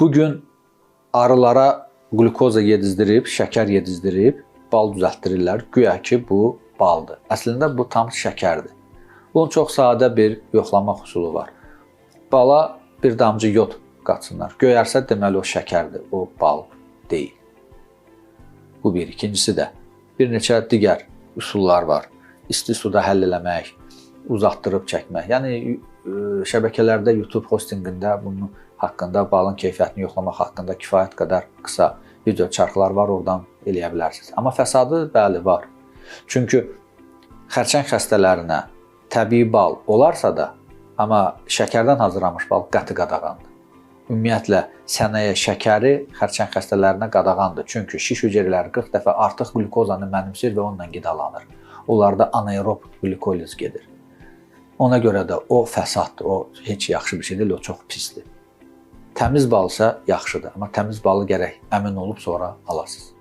Bugün arılara glukoza yedizdirib, şəkər yedizdirib, bal düzəltdirirlər. Güya ki, bu baldır. Əslində bu tam şəkərdir. Bunun çox sadə bir yoxlama üsulu var. Bala bir damcı yod qatsınlar. Göyərsə deməli o şəkərdir, o bal deyil. Bu bir. İkincisi də bir neçə digər üsullar var. İsti suda həll eləmək, uzatdırıb çəkmək. Yəni şəbəkələrdə YouTube hostinqində bunun haqqında, balın keyfiyyətini yoxlamaq haqqında kifayət qədər qısa video çarxlar var, oradan eləyə bilərsiniz. Amma fəsadı bəli var. Çünki xərçəng xəstələrinə təbii bal olarsa da, amma şəkərdən hazırlanmış bal qəti qadağandır. Ümumiyyətlə, sənaye şəkəri xərçəng xəstələrinə qadağandır. Çünki şiş hüceyrələri 40 dəfə artıq glukozanı mənimsir və onunla qidalanır. Onlarda anaerob glikoliz gedir. Ona görə də o fəsaddır, o heç yaxşı bir şey deyil, o çox pisdir. Təmiz bal isə yaxşıdır, amma təmiz balı gərək əmin olub sonra alasınız.